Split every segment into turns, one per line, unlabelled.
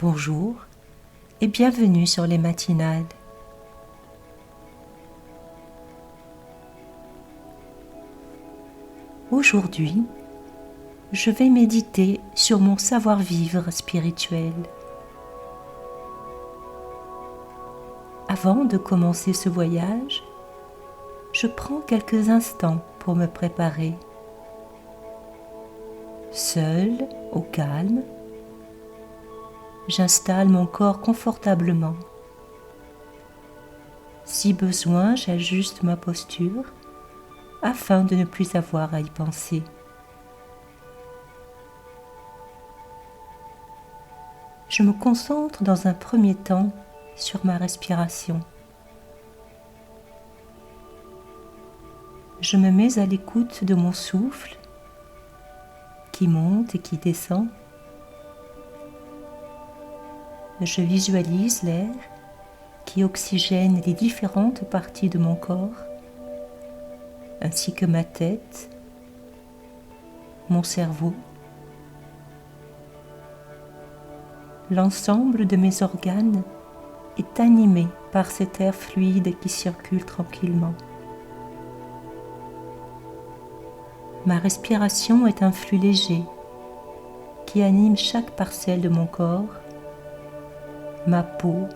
Bonjour et bienvenue sur les matinales. Aujourd'hui, je vais méditer sur mon savoir-vivre spirituel. Avant de commencer ce voyage, je prends quelques instants pour me préparer. Seul, au calme, j'installe mon corps confortablement. Si besoin, j'ajuste ma posture afin de ne plus avoir à y penser. Je me concentre dans un premier temps sur ma respiration. Je me mets à l'écoute de mon souffle qui monte et qui descend. Je visualise l'air qui oxygène les différentes parties de mon corps, ainsi que ma tête, mon cerveau, l'ensemble de mes organes est animé par cet air fluide qui circule tranquillement. Ma respiration est un flux léger qui anime chaque parcelle de mon corps, ma peau,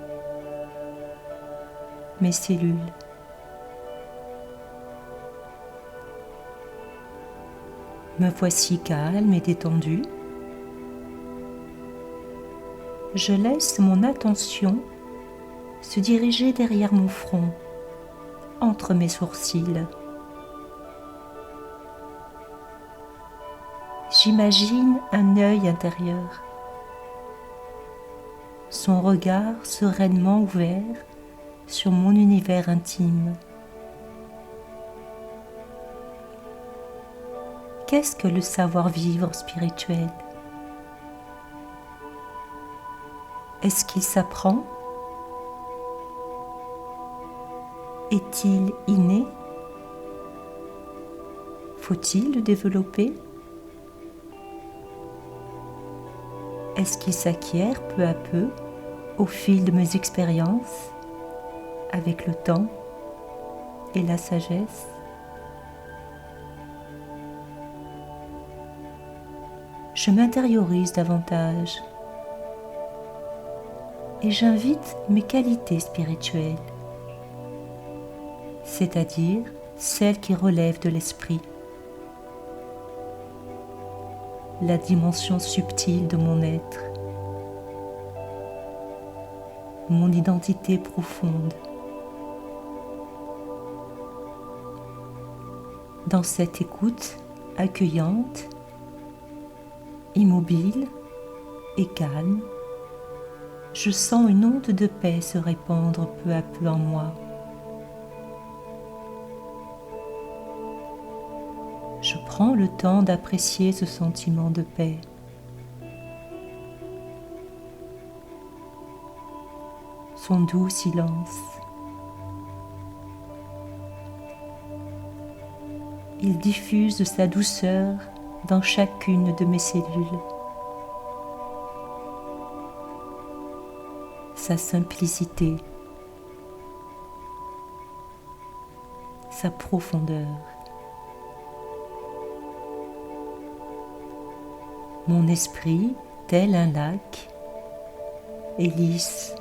mes cellules. Me voici calme et détendu. Je laisse mon attention se diriger derrière mon front, entre mes sourcils. J'imagine un œil intérieur, son regard sereinement ouvert sur mon univers intime. Qu'est-ce que le savoir-vivre spirituel? Est-ce qu'il s'apprend? Est-il inné? Faut-il le développer? Est-ce qu'il s'acquiert peu à peu au fil de mes expériences, avec le temps et la sagesse? Je m'intériorise davantage et j'invite mes qualités spirituelles, c'est-à-dire celles qui relèvent de l'esprit, la dimension subtile de mon être, mon identité profonde. Dans cette écoute accueillante, immobile et calme, je sens une onde de paix se répandre peu à peu en moi. Je prends le temps d'apprécier ce sentiment de paix. Son doux silence. Il diffuse sa douceur dans chacune de mes cellules. Sa simplicité, sa profondeur. Mon esprit, tel un lac, est lisse,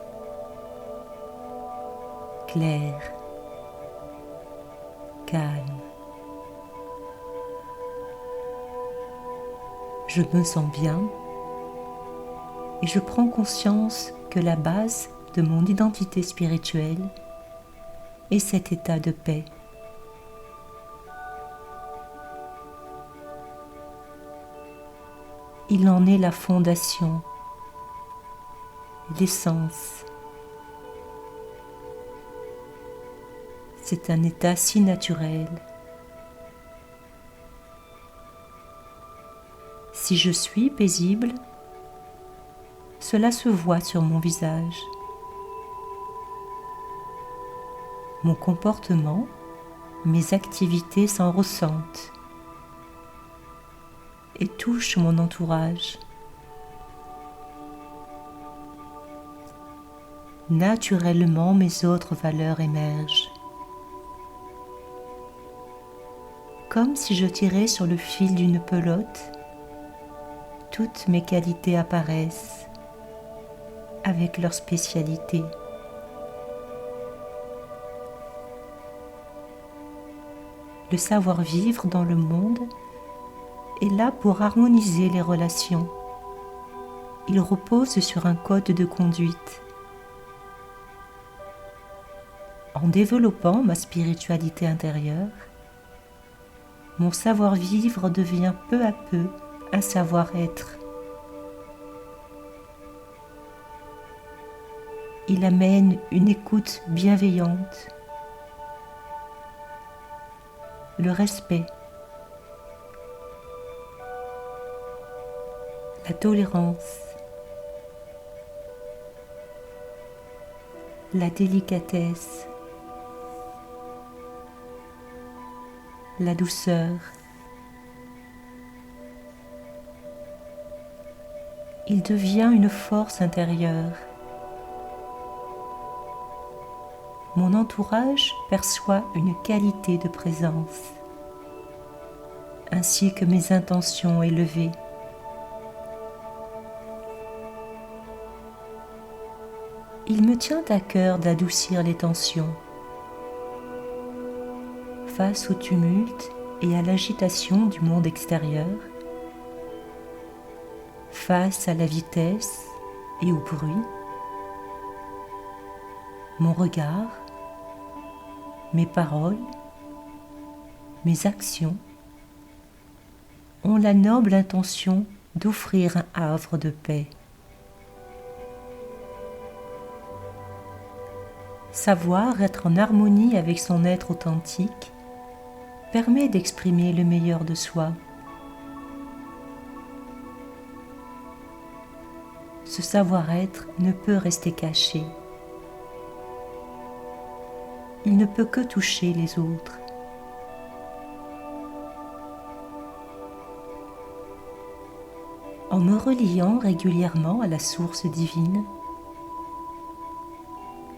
clair, calme. Je me sens bien et je prends conscience que la base de mon identité spirituelle est cet état de paix. Il en est la fondation, l'essence. C'est un état si naturel. Si je suis paisible, cela se voit sur mon visage. Mon comportement, mes activités s'en ressentent et touchent mon entourage. naturellement mes autres valeurs émergent. Comme si je tirais sur le fil d'une pelote, toutes mes qualités apparaissent avec leur spécialité. Le savoir-vivre dans le monde est là pour harmoniser les relations. Il repose sur un code de conduite. En développant ma spiritualité intérieure, mon savoir-vivre devient peu à peu un savoir-être. Il amène une écoute bienveillante, le respect, la tolérance, la délicatesse, la douceur. Il devient une force intérieure. Mon entourage perçoit une qualité de présence, ainsi que mes intentions élevées. Il me tient à cœur d'adoucir les tensions. Face au tumulte et à l'agitation du monde extérieur, face à la vitesse et au bruit, mon regard, mes paroles, mes actions ont la noble intention d'offrir un havre de paix. Savoir être en harmonie avec son être authentique permet d'exprimer le meilleur de soi. Ce savoir-être ne peut rester caché. Il ne peut que toucher les autres. En me reliant régulièrement à la source divine,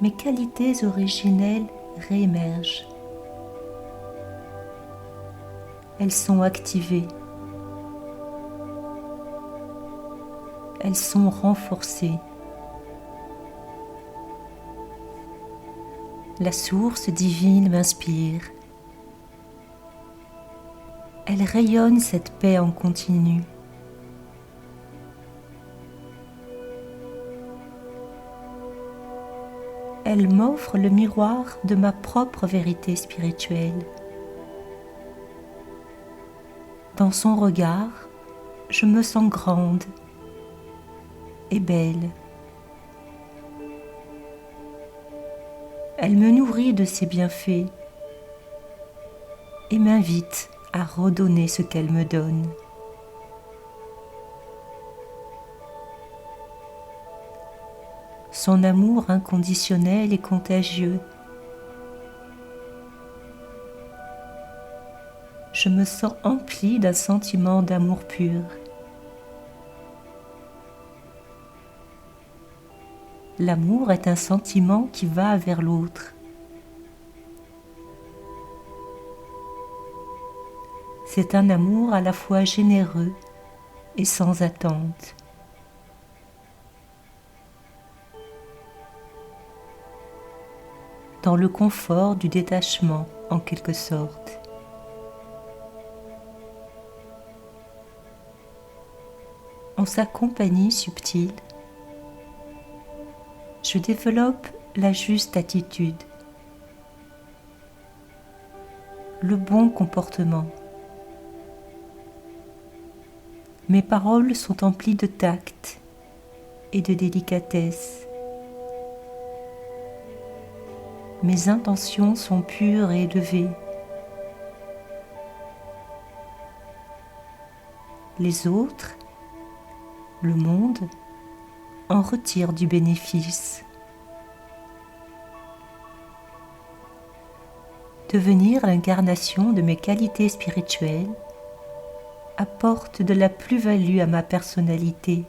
mes qualités originelles réémergent. Elles sont activées. Elles sont renforcées. La source divine m'inspire. Elle rayonne cette paix en continu. Elle m'offre le miroir de ma propre vérité spirituelle. Dans son regard, je me sens grande et belle. Elle me nourrit de ses bienfaits et m'invite à redonner ce qu'elle me donne. Son amour inconditionnel est contagieux. Je me sens emplie d'un sentiment d'amour pur. L'amour est un sentiment qui va vers l'autre. C'est un amour à la fois généreux et sans attente. Dans le confort du détachement, en quelque sorte. En sa compagnie subtile, je développe la juste attitude, le bon comportement. Mes paroles sont emplies de tact et de délicatesse. Mes intentions sont pures et élevées. Les autres, le monde, en retirent du bénéfice. Devenir l'incarnation de mes qualités spirituelles apporte de la plus-value à ma personnalité.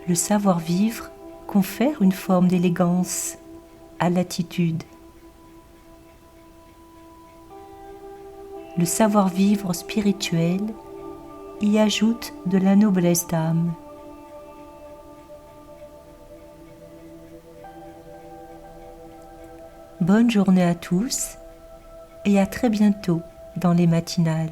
Le savoir-vivre confère une forme d'élégance à l'attitude. Le savoir-vivre spirituel y ajoute de la noblesse d'âme. Bonne journée à tous et à très bientôt dans les matinales.